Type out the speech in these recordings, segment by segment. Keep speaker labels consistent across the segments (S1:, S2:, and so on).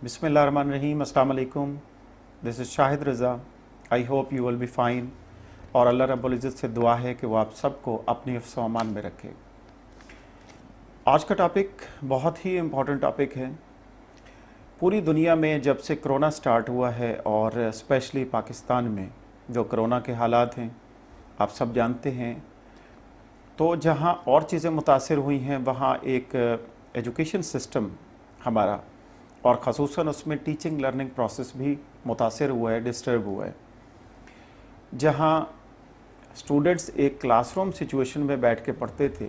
S1: बिस्मिल्लाहिर्रहमानिर्रहीम। अस्सलाम वालेकुम। This is Shahid Raza. I hope you will be fine. और अल्लाह रब्बुल इज़्ज़त से दुआ है कि वो आप सबको अपनी हिफ्ज़ व अमान में रखे। आज का टॉपिक बहुत ही इम्पॉर्टेंट टॉपिक है। पूरी दुनिया में जब से कोरोना स्टार्ट हुआ है और स्पेशली पाकिस्तान में जो कोरोना के हालात हैं आप सब जानते हैं, तो जहाँ और चीज़ें मुतासिर हुई हैं वहाँ एक एजुकेशन सिस्टम हमारा और ख़ुसूसन उसमें टीचिंग लर्निंग प्रोसेस भी मुतासिर हुआ है, डिस्टर्ब हुआ है। जहाँ स्टूडेंट्स एक क्लासरूम सिचुएशन में बैठ के पढ़ते थे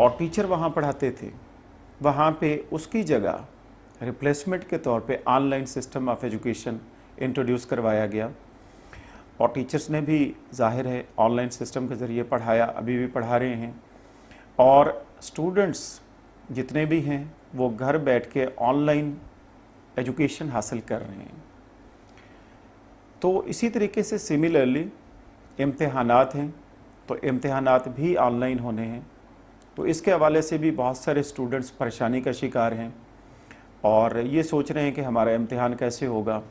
S1: और टीचर वहाँ पढ़ाते थे, वहाँ पे उसकी जगह रिप्लेसमेंट के तौर पे online system of education introduce करवाया गया और टीचर्स ने भी ज़ाहिर है ऑनलाइन सिस्टम के ज़रिए पढ़ाया, अभी भी पढ़ा रहे हैं। और स्टूडेंट्स जितने भी हैं वो घर बैठ के ऑनलाइन एजुकेशन हासिल कर रहे हैं। तो इसी तरीके से सिमिलरली इम्तिहानात हैं, तो इम्तिहानात भी ऑनलाइन होने हैं। तो इसके हवाले से भी बहुत सारे स्टूडेंट्स परेशानी का शिकार हैं और ये सोच रहे हैं कि हमारा इम्तिहान कैसे होगा,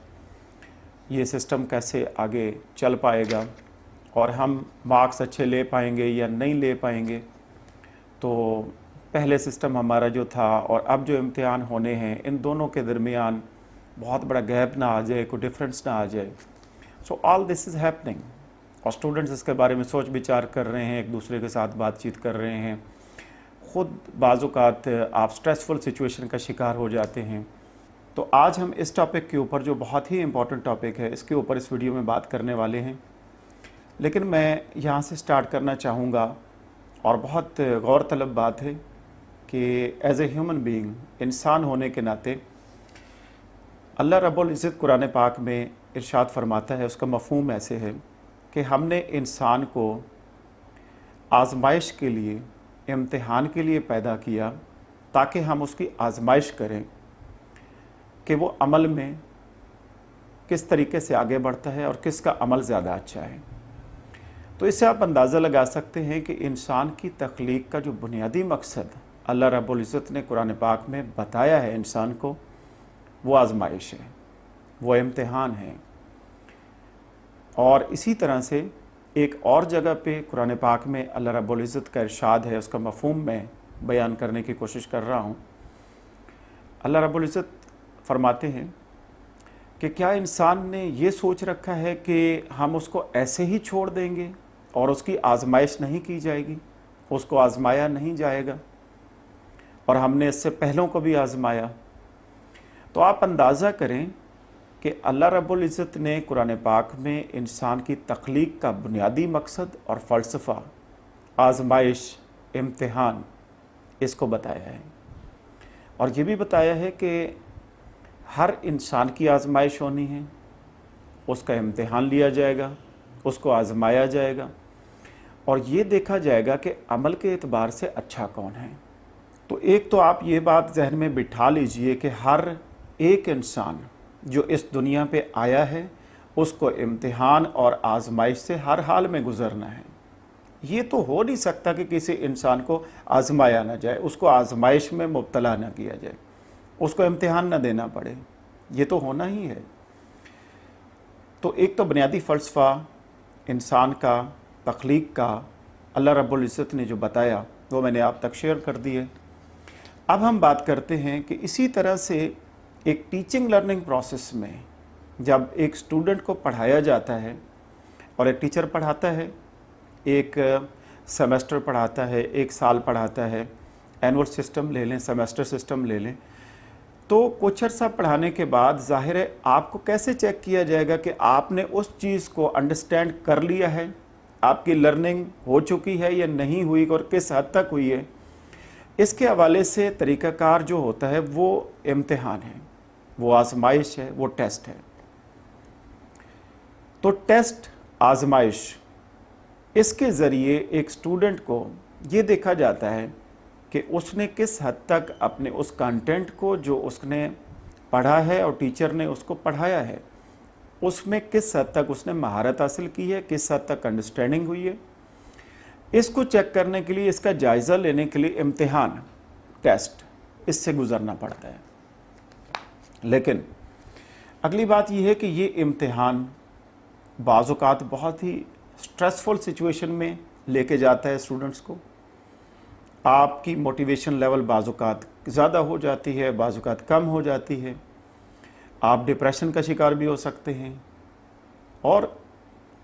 S1: ये सिस्टम कैसे आगे चल पाएगा और हम मार्क्स अच्छे ले पाएंगे या नहीं ले पाएंगे। तो पहले सिस्टम हमारा जो था और अब जो इम्तिहान होने हैं, इन दोनों के दरमियान बहुत बड़ा गैप ना आ जाए, कोई डिफरेंस ना आ जाए। So all this is happening और स्टूडेंट्स इसके बारे में सोच विचार कर रहे हैं, एक दूसरे के साथ बातचीत कर रहे हैं। ख़ुद बाज़ात आप स्ट्रेसफुल सिचुएशन का शिकार हो जाते हैं। तो आज हम इस टॉपिक के ऊपर, जो बहुत ही इम्पॉर्टेंट टॉपिक है, इसके ऊपर इस वीडियो में बात करने वाले हैं। लेकिन मैं यहाँ से स्टार्ट करना चाहूँगा और बहुत गौर तलब बात है कि एज़ ए ह्यूमन बीइंग, इंसान होने के नाते अल्लाह रब्बुल इज़्ज़त कुरान पाक में इरशाद फरमाता है, उसका मफ़हूम ऐसे है कि हमने इंसान को आज़माइश के लिए, इम्तिहान के लिए पैदा किया ताकि हम उसकी आज़माइश करें कि वो अमल में किस तरीके से आगे बढ़ता है और किसका अमल ज़्यादा अच्छा है। तो इससे आप अंदाज़ा लगा सकते हैं कि इंसान की तख्लीक का जो बुनियादी मकसद अल्लाह रब्बुल इज़्ज़त ने कुरान पाक में बताया है इंसान को, वो आज़माइश है, वो इम्तिहान है। और इसी तरह से एक और जगह पे कुरान पाक में अल्लाह रब्बुल इज़्ज़त का इरशाद है, उसका मफ़हूम मैं बयान करने की कोशिश कर रहा हूँ। अल्लाह रब्बुल इज़्ज़त फरमाते हैं कि क्या इंसान ने ये सोच रखा है कि हम उसको ऐसे ही छोड़ देंगे और उसकी आज़माइश नहीं की जाएगी, उसको आज़माया नहीं जाएगा। और हमने इससे पहलों को भी आज़माया। तो आप अंदाज़ा करें कि अल्लाह रब्बुल इज़्ज़त ने कुरान पाक में इंसान की तख्लीक का बुनियादी मकसद और फ़लसफ़ा, आज़माइश, इम्तिहान, इसको बताया है। और ये भी बताया है कि हर इंसान की आज़माइश होनी है, उसका इम्तिहान लिया जाएगा, उसको आज़माया जाएगा और ये देखा जाएगा कि अमल के एतबार से अच्छा कौन है। तो एक तो आप ये बात जहन में बिठा लीजिए कि हर एक इंसान जो इस दुनिया पे आया है, उसको इम्तिहान और आज़माइश से हर हाल में गुज़रना है। ये तो हो नहीं सकता कि किसी इंसान को आज़माया ना जाए, उसको आज़माइश में मुब्तला ना किया जाए, उसको इम्तिहान ना देना पड़े। ये तो होना ही है। तो एक तो बुनियादी फ़लसफ़ा इंसान का, तख्लीक का, अल्लाह रब्बुल इज़्ज़त ने जो बताया वो मैंने आप तक शेयर कर दिए। अब हम बात करते हैं कि इसी तरह से एक टीचिंग लर्निंग प्रोसेस में जब एक स्टूडेंट को पढ़ाया जाता है और एक टीचर पढ़ाता है, एक सेमेस्टर पढ़ाता है, एक साल पढ़ाता है, एनुअल सिस्टम ले लें, सेमेस्टर सिस्टम ले लें, तो कुछ अर्सा पढ़ाने के बाद ज़ाहिर है आपको कैसे चेक किया जाएगा कि आपने उस चीज़ को अंडरस्टैंड कर लिया है, आपकी लर्निंग हो चुकी है या नहीं हुई और किस हद तक हुई है। इसके हवाले से तरीक़ाकार जो होता है वो इम्तिहान है, वो आज़माइश है, वो टेस्ट है। तो टेस्ट, आज़माइश, इसके ज़रिए एक स्टूडेंट को ये देखा जाता है कि उसने किस हद तक अपने उस कंटेंट को जो उसने पढ़ा है और टीचर ने उसको पढ़ाया है, उसमें किस हद तक उसने महारत हासिल की है, किस हद तक अंडरस्टैंडिंग हुई है। इसको चेक करने के लिए, इसका जायज़ा लेने के लिए इम्तिहान, टेस्ट, इससे गुज़रना पड़ता है। लेकिन अगली बात यह है कि ये इम्तिहान बाज़ औक़ात बहुत ही स्ट्रेसफुल सिचुएशन में लेके जाता है स्टूडेंट्स को। आपकी मोटिवेशन लेवल बाज़ औक़ात ज़्यादा हो जाती है, बाज़ औक़ात कम हो जाती है। आप डिप्रेशन का शिकार भी हो सकते हैं और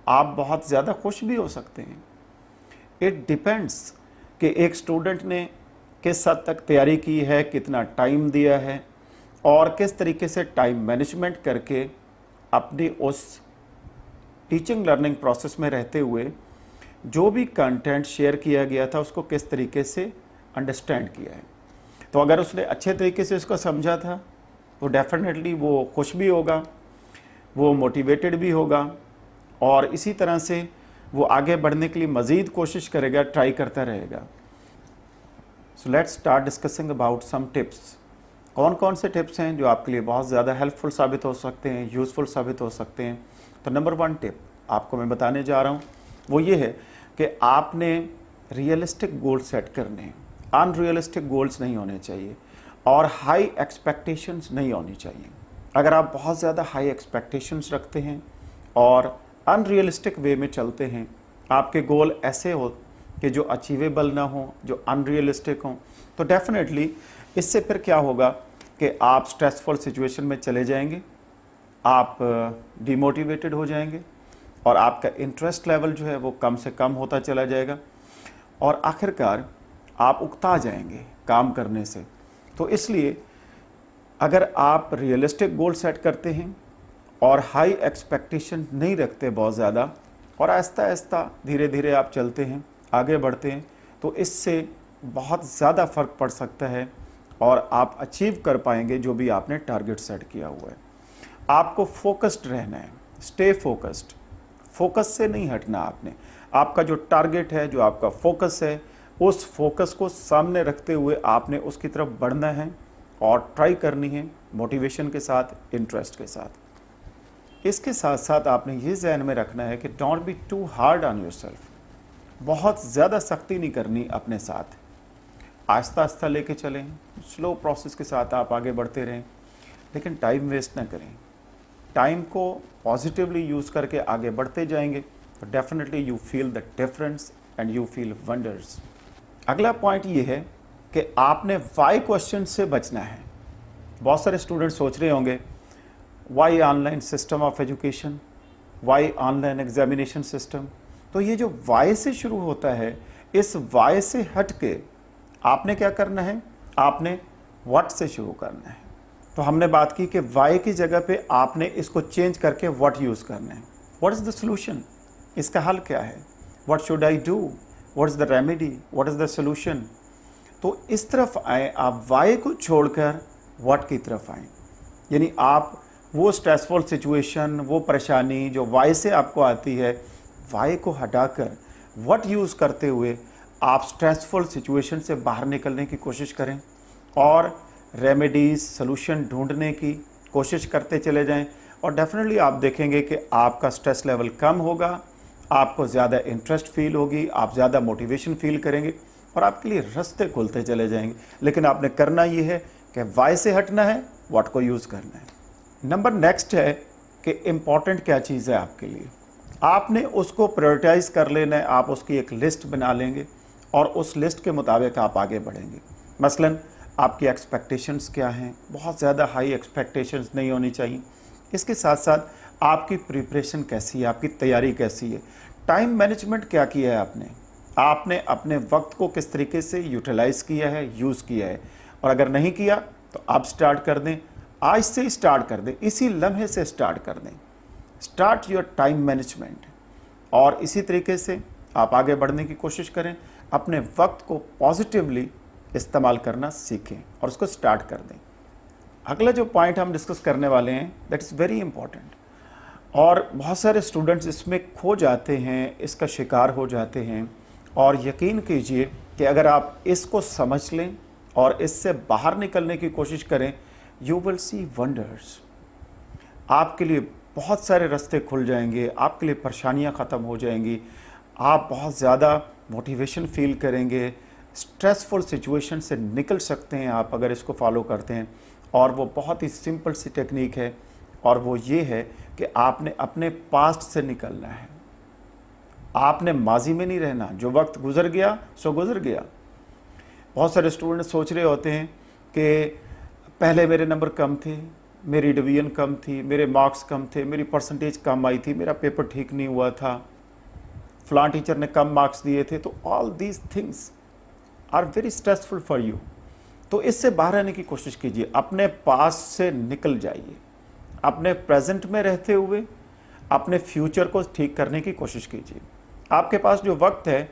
S1: आप बहुत ज़्यादा खुश भी हो सकते हैं। इट डिपेंड्स कि एक स्टूडेंट ने किस हद तक तैयारी की है, कितना टाइम दिया है और किस तरीके से टाइम मैनेजमेंट करके अपनी उस टीचिंग लर्निंग प्रोसेस में रहते हुए जो भी कंटेंट शेयर किया गया था उसको किस तरीके से अंडरस्टैंड किया है। तो अगर उसने अच्छे तरीके से उसको समझा था तो डेफिनेटली वो खुश भी होगा, वो मोटिवेटेड भी होगा और इसी तरह से वो आगे बढ़ने के लिए मज़ीद कोशिश करेगा, ट्राई करता रहेगा। So let's start discussing about some tips. कौन कौन से टिप्स हैं जो आपके लिए बहुत ज़्यादा हेल्पफुल साबित हो सकते हैं, यूज़फुल साबित हो सकते हैं। तो नंबर 1 टिप आपको मैं बताने जा रहा हूँ वो ये है कि आपने रियलिस्टिक गोल सेट करने हैं। अनरियलिस्टिक गोल्स नहीं होने चाहिए और हाई एक्सपेक्टेशंस नहीं होनी चाहिए। अगर आप बहुत ज़्यादा हाई एक्सपेक्टेशंस रखते हैं और अनरियलिस्टिक वे में चलते हैं, आपके गोल ऐसे हो कि जो अचीवेबल ना हो, जो अनरियलिस्टिक हो, तो डेफिनेटली इससे फिर क्या होगा कि आप स्ट्रेसफुल सिचुएशन में चले जाएंगे, आप डिमोटिवेटेड हो जाएंगे और आपका इंटरेस्ट लेवल जो है वो कम से कम होता चला जाएगा और आखिरकार आप उकता जाएंगे काम करने से। तो इसलिए अगर आप रियलिस्टिक गोल सेट करते हैं और हाई एक्सपेक्टेशन नहीं रखते बहुत ज़्यादा और आहिस्ता आहिस्ता धीरे धीरे आप चलते हैं, आगे बढ़ते हैं, तो इससे बहुत ज़्यादा फ़र्क पड़ सकता है और आप अचीव कर पाएंगे जो भी आपने टारगेट सेट किया हुआ है। आपको फोकस्ड रहना है, स्टे फोकस्ड। फोकस से नहीं हटना आपने। आपका जो टारगेट है, जो आपका फोकस है, उस फोकस को सामने रखते हुए आपने उसकी तरफ बढ़ना है और ट्राई करनी है मोटिवेशन के साथ, इंटरेस्ट के साथ। इसके साथ साथ आपने ये ज़हन में रखना है कि don't be too hard on yourself. बहुत ज़्यादा सख्ती नहीं करनी अपने साथ, आहिस्ता आहिस्ता लेके चलें, स्लो प्रोसेस के साथ आप आगे बढ़ते रहें, लेकिन टाइम वेस्ट ना करें। टाइम को पॉजिटिवली यूज़ करके आगे बढ़ते जाएंगे तो definitely you feel the difference and you feel wonders. अगला पॉइंट ये है कि आपने वाई क्वेश्चन से बचना है। बहुत सारे स्टूडेंट सोच रहे होंगे why online system of education, why online examination system. तो ये जो वाई से शुरू होता है, इस वाई से हट के आपने क्या करना है, आपने व्हाट से शुरू करना है। तो हमने बात की कि वाई की जगह पे आपने इसको चेंज करके व्हाट यूज़ करना है। व्हाट इज़ द सोल्यूशन, इसका हल क्या है, what should I do, what is the remedy, what is the solution. तो इस तरफ आए आप, वाई को छोड़कर व्हाट की तरफ आए। यानी आप वो स्ट्रेसफुल सिचुएशन, वो परेशानी जो वाई से आपको आती है, वाई को हटाकर व्हाट यूज़ करते हुए आप स्ट्रेसफुल सिचुएशन से बाहर निकलने की कोशिश करें और रेमेडीज़, सॉल्यूशन ढूंढने की कोशिश करते चले जाएं और डेफिनेटली आप देखेंगे कि आपका स्ट्रेस लेवल कम होगा, आपको ज़्यादा इंटरेस्ट फील होगी, आप ज़्यादा मोटिवेशन फील करेंगे और आपके लिए रास्ते खुलते चले जाएंगे। लेकिन आपने करना ये है कि वाई से हटना है, व्हाट को यूज़ करना है। नंबर नेक्स्ट है कि इम्पॉर्टेंट क्या चीज़ है आपके लिए, आपने उसको प्रायोरिटाइज़ कर लेना है। आप उसकी एक लिस्ट बना लेंगे और उस लिस्ट के मुताबिक आप आगे बढ़ेंगे। मसलन आपकी एक्सपेक्टेशंस क्या हैं, बहुत ज़्यादा हाई एक्सपेक्टेशंस नहीं होनी चाहिए। इसके साथ साथ आपकी प्रिपरेशन कैसी है, आपकी तैयारी कैसी है, टाइम मैनेजमेंट क्या किया है आपने अपने वक्त को किस तरीके से यूटिलाइज़ किया है, यूज़ किया है। और अगर नहीं किया तो आप स्टार्ट कर दें, आज से ही स्टार्ट कर दें, इसी लम्हे से स्टार्ट कर दें। स्टार्ट योर टाइम मैनेजमेंट और इसी तरीके से आप आगे बढ़ने की कोशिश करें। अपने वक्त को पॉजिटिवली इस्तेमाल करना सीखें और उसको स्टार्ट कर दें। अगला जो पॉइंट हम डिस्कस करने वाले हैं दैट इज़ वेरी इंपॉर्टेंट और बहुत सारे स्टूडेंट्स इसमें खो जाते हैं, इसका शिकार हो जाते हैं। और यकीन कीजिए कि अगर आप इसको समझ लें और इससे बाहर निकलने की कोशिश करें, यू विल सी वंडर्स। आपके लिए बहुत सारे रास्ते खुल जाएंगे, आपके लिए परेशानियां ख़त्म हो जाएंगी, आप बहुत ज़्यादा मोटिवेशन फील करेंगे, स्ट्रेसफुल सिचुएशन से निकल सकते हैं आप अगर इसको फॉलो करते हैं और वो बहुत ही सिंपल सी टेक्निक है, और वो ये है कि आपने अपने पास्ट से निकलना है। आपने माजी में नहीं रहना, जो वक्त गुजर गया सो गुजर गया। बहुत सारे स्टूडेंट सोच रहे होते हैं कि पहले मेरे नंबर कम थे, मेरी डिवीजन कम थी, मेरे मार्क्स कम थे, मेरी परसेंटेज कम आई थी, मेरा पेपर ठीक नहीं हुआ था, फलां टीचर ने कम मार्क्स दिए थे। तो all these things are very stressful for you. तो इससे बाहर आने की कोशिश कीजिए, अपने पास से निकल जाइए, अपने प्रेजेंट में रहते हुए अपने फ्यूचर को ठीक करने की कोशिश कीजिए। आपके पास जो वक्त है,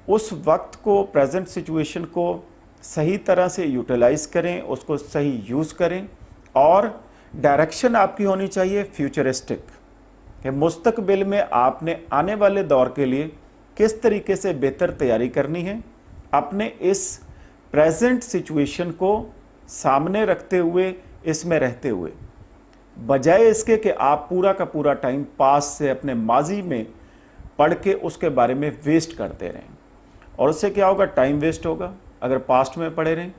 S1: उस वक्त को, प्रेजेंट सिचुएशन को सही तरह से यूटिलाइज करें, उसको सही यूज़ करें, और डायरेक्शन आपकी होनी चाहिए फ्यूचरिस्टिक, कि मुस्तकबिल में आपने आने वाले दौर के लिए किस तरीके से बेहतर तैयारी करनी है। अपने इस प्रेजेंट सिचुएशन को सामने रखते हुए, इसमें रहते हुए, बजाय इसके कि आप पूरा का पूरा टाइम पास से अपने माजी में पढ़ के उसके बारे में वेस्ट करते रहें। और उससे क्या होगा, टाइम वेस्ट होगा अगर पास्ट में पढ़े रहें,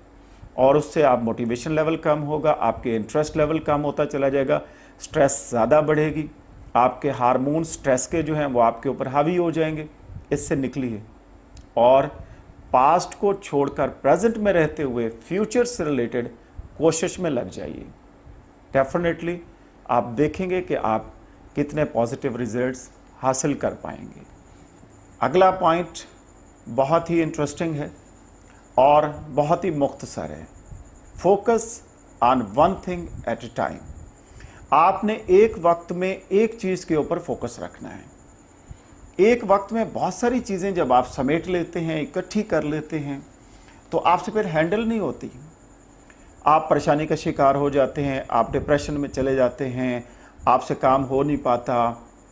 S1: और उससे आप मोटिवेशन लेवल कम होगा, आपके इंटरेस्ट लेवल कम होता चला जाएगा, स्ट्रेस ज़्यादा बढ़ेगी, आपके हार्मोन स्ट्रेस के जो हैं वो आपके ऊपर हावी हो जाएंगे। इससे निकलिए और पास्ट को छोड़कर प्रेजेंट में रहते हुए फ्यूचर से रिलेटेड कोशिश में लग जाइए। डेफिनेटली आप देखेंगे कि आप कितने पॉजिटिव रिजल्ट्स हासिल कर पाएंगे। अगला पॉइंट बहुत ही इंटरेस्टिंग है और बहुत ही मुख्तसर है। Focus on one thing at A time. आपने एक वक्त में एक चीज़ के ऊपर फोकस रखना है। एक वक्त में बहुत सारी चीज़ें जब आप समेट लेते हैं, इकट्ठी कर लेते हैं, तो आपसे फिर हैंडल नहीं होती। आप परेशानी का शिकार हो जाते हैं, आप डिप्रेशन में चले जाते हैं, आपसे काम हो नहीं पाता,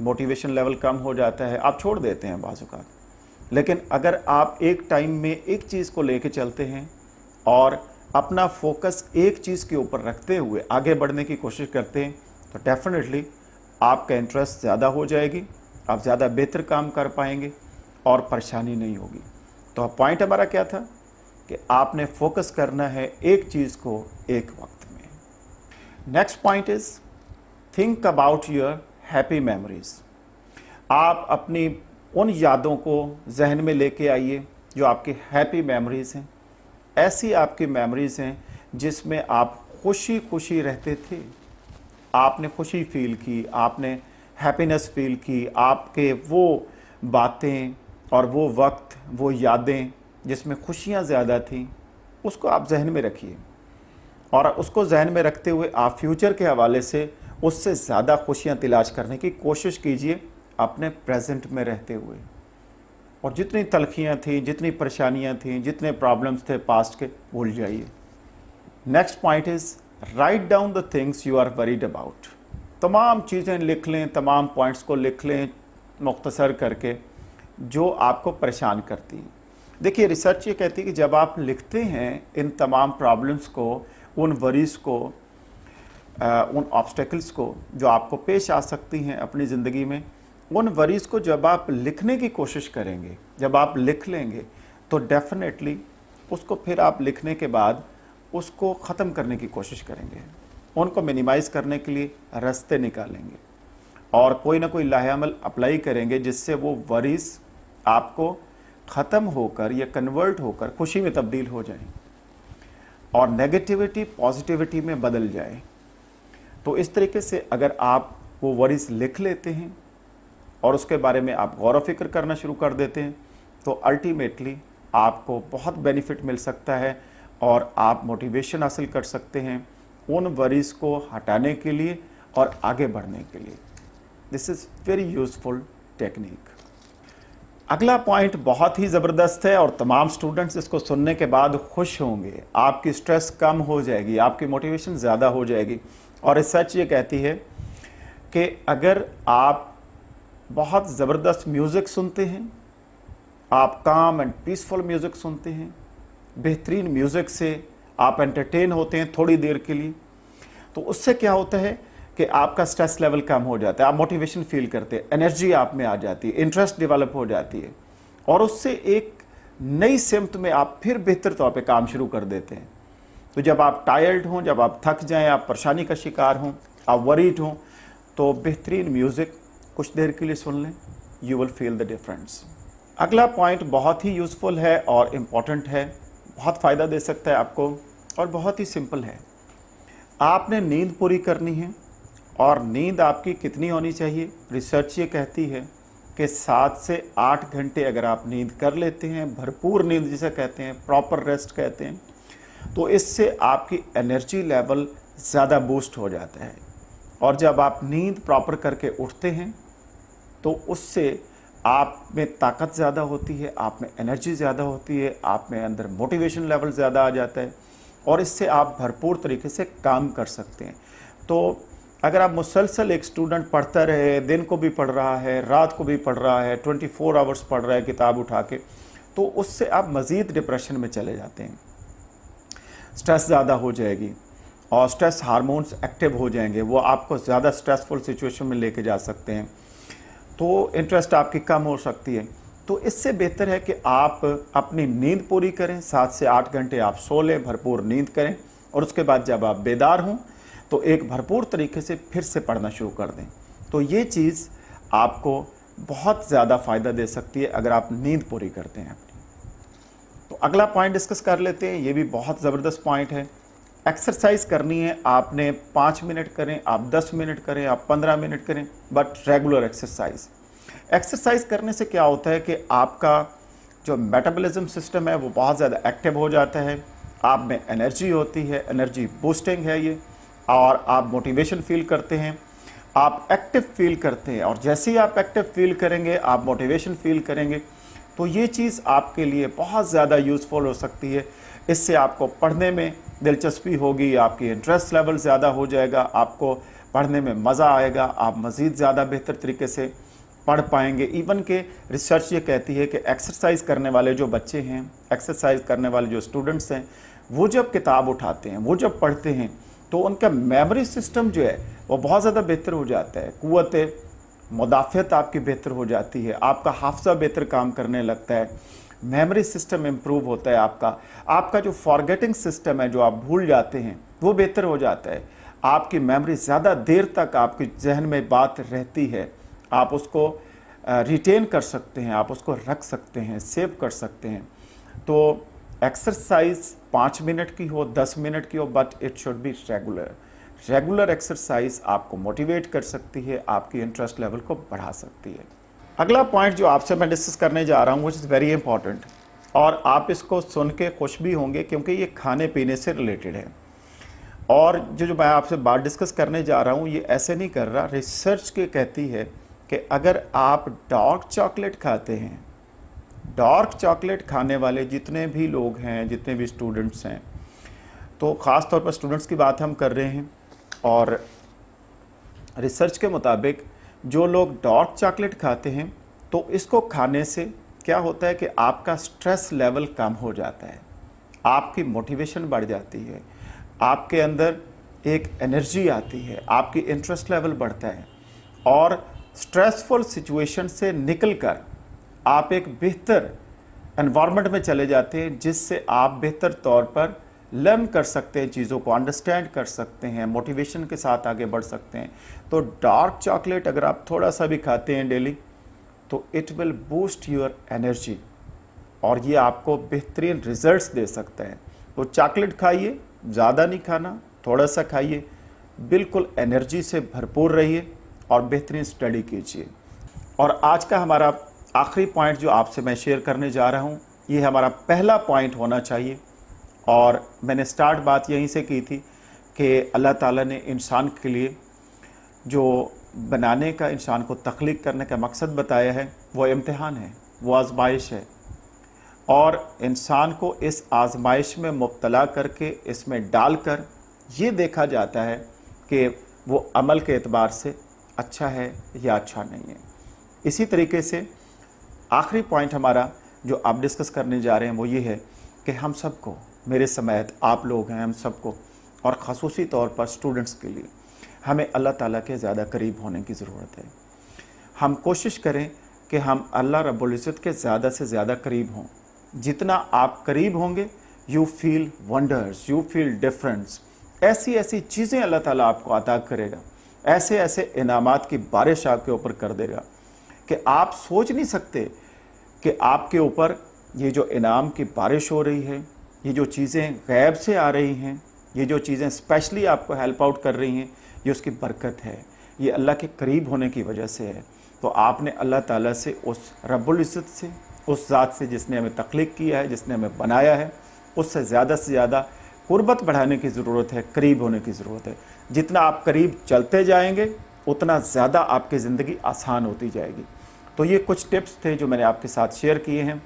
S1: मोटिवेशन लेवल कम हो जाता है, आप छोड़ देते हैं बाज़ औक़ात। लेकिन अगर आप एक टाइम में एक चीज़ को लेके चलते हैं और अपना फोकस एक चीज़ के ऊपर रखते हुए आगे बढ़ने की कोशिश करते हैं, तो डेफिनेटली आपका इंटरेस्ट ज़्यादा हो जाएगी, आप ज़्यादा बेहतर काम कर पाएंगे और परेशानी नहीं होगी। तो पॉइंट हमारा क्या था कि आपने फोकस करना है एक चीज़ को एक वक्त में। Next point is think about your happy memories. आप अपनी उन यादों को जहन में लेके आइए जो आपकी हैप्पी मेमोरीज़ हैं। ऐसी आपकी मेमोरीज़ हैं जिसमें आप खुशी खुशी रहते थे, आपने खुशी फील की, आपने हैप्पीनेस फील की, आपके वो बातें और वो वक्त, वो यादें जिसमें खुशियाँ ज़्यादा थीं, उसको आप जहन में रखिए। और उसको जहन में रखते हुए आप फ्यूचर के हवाले से उससे ज़्यादा खुशियाँ तलाश करने की कोशिश कीजिए अपने प्रेजेंट में रहते हुए। और जितनी तलखियाँ थीं, जितनी परेशानियाँ थीं, जितने प्रॉब्लम्स थे पास्ट के, भूल जाइए। Next point is write down the things you are worried about. तमाम चीज़ें लिख लें, तमाम पॉइंट्स को लिख लें मुख्तसर करके जो आपको परेशान करती हैं। देखिए, रिसर्च ये कहती है कि जब आप लिखते हैं इन तमाम प्रॉब्लम्स को, उन वरीज़ को, उन ऑब्स्टेकल्स को जो आपको पेश आ सकती हैं अपनी ज़िंदगी में, उन वरीज़ को जब आप लिखने की कोशिश करेंगे, जब आप लिख लेंगे, तो डेफिनेटली उसको फिर आप लिखने के बाद उसको ख़त्म करने की कोशिश करेंगे, उनको मिनिमाइज़ करने के लिए रास्ते निकालेंगे और कोई ना कोई लाहेअमल अप्लाई करेंगे जिससे वो वरीज़ आपको ख़त्म होकर या कन्वर्ट होकर खुशी में तब्दील हो जाए और नेगेटिविटी पॉजिटिविटी में बदल जाए। तो इस तरीके से अगर आप वो वरीज़ लिख लेते हैं और उसके बारे में आप गौर व फिक्र करना शुरू कर देते हैं, तो अल्टीमेटली आपको बहुत बेनिफिट मिल सकता है और आप मोटिवेशन हासिल कर सकते हैं उन वरीज़ को हटाने के लिए और आगे बढ़ने के लिए। This is very useful technique. अगला पॉइंट बहुत ही ज़बरदस्त है और तमाम स्टूडेंट्स इसको सुनने के बाद खुश होंगे। आपकी स्ट्रेस कम हो जाएगी, आपकी मोटिवेशन ज़्यादा हो जाएगी। और रिसर्च ये कहती है कि अगर आप बहुत ज़बरदस्त म्यूज़िक सुनते हैं, आप काम एंड पीसफुल म्यूज़िक सुनते हैं, बेहतरीन म्यूज़िक से आप एंटरटेन होते हैं थोड़ी देर के लिए, तो उससे क्या होता है कि आपका स्ट्रेस लेवल कम हो जाता है, आप मोटिवेशन फील करते हैं, एनर्जी आप में आ जाती है, इंटरेस्ट डेवलप हो जाती है और उससे एक नई सिमत में आप फिर बेहतर तौर पे काम शुरू कर देते हैं। तो जब आप टायर्ड हों, जब आप थक जाएं, आप परेशानी का शिकार हों, आप वरीड हों, तो बेहतरीन म्यूज़िक कुछ देर के लिए सुन लें, you will feel the difference. अगला पॉइंट बहुत ही यूज़फुल है और इम्पॉर्टेंट है, बहुत फ़ायदा दे सकता है आपको और बहुत ही सिंपल है। आपने नींद पूरी करनी है और नींद आपकी कितनी होनी चाहिए? रिसर्च ये कहती है कि 7 से 8 घंटे अगर आप नींद कर लेते हैं, भरपूर नींद जिसे कहते हैं, प्रॉपर रेस्ट कहते हैं, तो इससे आपकी एनर्जी लेवल ज़्यादा बूस्ट हो जाता है। और जब आप नींद प्रॉपर करके उठते हैं तो उससे आप में ताकत ज़्यादा होती है, आप में एनर्जी ज़्यादा होती है, आप में अंदर मोटिवेशन लेवल ज़्यादा आ जाता है और इससे आप भरपूर तरीके से काम कर सकते हैं। तो अगर आप मुसलसल एक स्टूडेंट पढ़ता रहे, दिन को भी पढ़ रहा है, रात को भी पढ़ रहा है, 24 आवर्स पढ़ रहा है किताब उठा के, तो उससे आप मज़ीद डिप्रेशन में चले जाते हैं। स्ट्रेस ज़्यादा हो जाएगी और स्ट्रेस हार्मोन्स एक्टिव हो जाएंगे, वो आपको ज़्यादा स्ट्रेसफुल सिचुएशन में लेके जा सकते हैं, तो इंटरेस्ट आपकी कम हो सकती है। तो इससे बेहतर है कि आप अपनी नींद पूरी करें, 7 से 8 घंटे आप सो लें, भरपूर नींद करें और उसके बाद जब आप बेदार हों तो एक भरपूर तरीके से फिर से पढ़ना शुरू कर दें। तो ये चीज़ आपको बहुत ज़्यादा फ़ायदा दे सकती है अगर आप नींद पूरी करते हैं अपनी। तो अगला पॉइंट डिस्कस कर लेते हैं, ये भी बहुत ज़बरदस्त पॉइंट है। एक्सरसाइज करनी है, आपने 5 मिनट करें, आप 10 मिनट करें, आप 15 मिनट करें, बट रेगुलर एक्सरसाइज। एक्सरसाइज करने से क्या होता है कि आपका जो मेटाबॉलिज्म सिस्टम है वो बहुत ज़्यादा एक्टिव हो जाता है, आप में एनर्जी होती है, एनर्जी बूस्टिंग है ये, और आप मोटिवेशन फील करते हैं, आप एक्टिव फील करते हैं, और जैसे ही आप एक्टिव फील करेंगे, आप मोटिवेशन फील करेंगे, तो ये चीज़ आपके लिए बहुत ज़्यादा यूज़फुल हो सकती है। इससे आपको पढ़ने में दिलचस्पी होगी, आपकी इंटरेस्ट लेवल ज़्यादा हो जाएगा, आपको पढ़ने में मज़ा आएगा, आप मज़ीद ज़्यादा बेहतर तरीके से पढ़ पाएंगे। इवन के रिसर्च ये कहती है कि एक्सरसाइज करने वाले जो बच्चे हैं, एक्सरसाइज करने वाले जो स्टूडेंट्स हैं, वो जब किताब उठाते हैं, वो जब पढ़ते हैं, तो उनका मेमोरी सिस्टम जो है वो बहुत ज़्यादा बेहतर हो जाता है, क़ुव्वत मुदाफ़ियत आपकी बेहतर हो जाती है, आपका हाफ़्ज़ा बेहतर काम करने लगता है, मेमोरी सिस्टम इम्प्रूव होता है, आपका जो फॉरगेटिंग सिस्टम है, जो आप भूल जाते हैं, वो बेहतर हो जाता है, आपकी मेमोरी ज़्यादा देर तक आपके जहन में बात रहती है, आप उसको रिटेन कर सकते हैं, आप उसको रख सकते हैं, सेव कर सकते हैं। तो एक्सरसाइज 5 मिनट की हो, 10 मिनट की हो, but it should be regular exercise आपको मोटिवेट कर सकती है, आपकी इंटरेस्ट लेवल को बढ़ा सकती है। अगला पॉइंट जो आपसे मैं डिस्कस करने जा रहा हूँ, विच इज़ वेरी इंपॉर्टेंट, और आप इसको सुन के खुश भी होंगे क्योंकि ये खाने पीने से रिलेटेड है। और जो मैं आपसे बात डिस्कस करने जा रहा हूँ, ये ऐसे नहीं कर रहा, रिसर्च के कहती है कि अगर आप डार्क चॉकलेट खाते हैं, डार्क चॉकलेट खाने वाले जितने भी लोग हैं, जितने भी स्टूडेंट्स हैं, तो ख़ास तौर पर स्टूडेंट्स की बात हम कर रहे हैं, और रिसर्च के मुताबिक जो लोग डार्क चॉकलेट खाते हैं, तो इसको खाने से क्या होता है कि आपका स्ट्रेस लेवल कम हो जाता है, आपकी मोटिवेशन बढ़ जाती है, आपके अंदर एक एनर्जी आती है, आपकी इंटरेस्ट लेवल बढ़ता है, और स्ट्रेसफुल सिचुएशन से निकलकर आप एक बेहतर एनवायरनमेंट में चले जाते हैं, जिससे आप बेहतर तौर पर लर्न कर सकते हैं, चीज़ों को अंडरस्टैंड कर सकते हैं, मोटिवेशन के साथ आगे बढ़ सकते हैं। तो डार्क चॉकलेट अगर आप थोड़ा सा भी खाते हैं डेली, तो it will boost your energy और ये आपको बेहतरीन रिजल्ट्स दे सकता है। तो चॉकलेट खाइए, ज़्यादा नहीं खाना, थोड़ा सा खाइए, बिल्कुल एनर्जी से भरपूर रहिए और बेहतरीन स्टडी कीजिए। और आज का हमारा आखिरी पॉइंट जो आपसे मैं शेयर करने जा रहा हूँ, ये हमारा पहला पॉइंट होना चाहिए, और मैंने स्टार्ट बात यहीं से की थी कि अल्लाह ताला ने इंसान के लिए जो बनाने का, इंसान को तख्लीक करने का मकसद बताया है, वो इम्तिहान है, वो आजमाइश है, और इंसान को इस आजमाइश में मुब्तला करके, इसमें डालकर ये देखा जाता है कि वो अमल के एतबार से अच्छा है या अच्छा नहीं है। इसी तरीके से आखिरी पॉइंट हमारा जो आप डिस्कस करने जा रहे हैं वो ये है कि हम सबको, मेरे समेत आप लोग हैं, हम सबको, और ख़ुसूसी तौर पर स्टूडेंट्स के लिए, हमें अल्लाह ताला के ज़्यादा करीब होने की ज़रूरत है। हम कोशिश करें कि हम अल्लाह रब्बुल इज़्ज़त के ज़्यादा से ज़्यादा करीब हों। जितना आप करीब होंगे, you feel wonders, you feel difference. ऐसी ऐसी चीज़ें अल्लाह ताला आपको अता करेगा, ऐसे ऐसे इनामात की बारिश आपके ऊपर कर देगा कि आप सोच नहीं सकते कि आपके ऊपर ये जो इनाम की बारिश हो रही है, ये जो चीज़ें गैब से आ रही हैं, ये जो चीज़ें स्पेशली आपको हेल्प आउट कर रही हैं, ये उसकी बरकत है, ये अल्लाह के करीब होने की वजह से है। तो आपने अल्लाह ताला से, उस रब्बुल इज़्ज़त से, उस ज़ात से जिसने हमें तख्लीक किया है, जिसने हमें बनाया है, उससे ज़्यादा कुर्बत बढ़ाने की ज़रूरत है, करीब होने की ज़रूरत है। जितना आप करीब चलते जाएंगे उतना ज़्यादा आपकी ज़िंदगी आसान होती जाएगी। तो ये कुछ टिप्स थे जो मैंने आपके साथ शेयर किए हैं।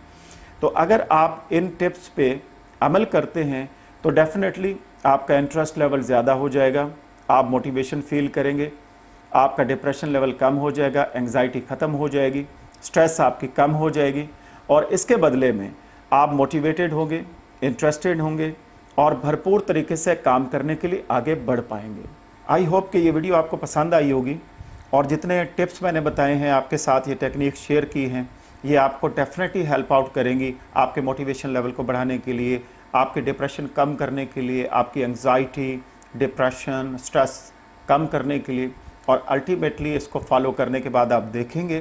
S1: तो अगर आप इन टिप्स पे अमल करते हैं तो डेफिनेटली आपका इंटरेस्ट लेवल ज़्यादा हो जाएगा, आप मोटिवेशन फील करेंगे, आपका डिप्रेशन लेवल कम हो जाएगा, एंग्जाइटी ख़त्म हो जाएगी, स्ट्रेस आपकी कम हो जाएगी और इसके बदले में आप मोटिवेटेड होंगे, इंटरेस्टेड होंगे और भरपूर तरीके से काम करने के लिए आगे बढ़ पाएंगे। आई होप कि ये वीडियो आपको पसंद आई होगी और जितने टिप्स मैंने बताए हैं, आपके साथ ये टेक्निक शेयर की हैं, ये आपको डेफिनेटली हेल्प आउट करेंगी आपके मोटिवेशन लेवल को बढ़ाने के लिए, आपके डिप्रेशन कम करने के लिए, आपकी एंग्जाइटी, डिप्रेशन, स्ट्रेस कम करने के लिए। और अल्टीमेटली इसको फॉलो करने के बाद आप देखेंगे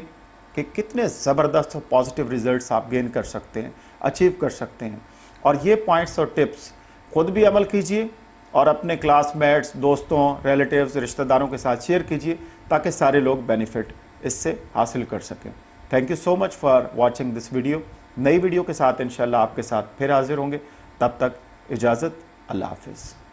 S1: कि कितने ज़बरदस्त और पॉजिटिव रिजल्ट्स आप गेन कर सकते हैं, अचीव कर सकते हैं। और ये पॉइंट्स और टिप्स खुद भी अमल कीजिए और अपने क्लासमेट्स, दोस्तों, रिलेटिव्स, रिश्तेदारों के साथ शेयर कीजिए ताकि सारे लोग बेनिफिट इससे हासिल कर सकें। Thank you so much for watching this video. नई वीडियो के साथ इंशाल्लाह आपके साथ फिर हाजिर होंगे। तब तक इजाज़त, अल्लाह हाफिज़।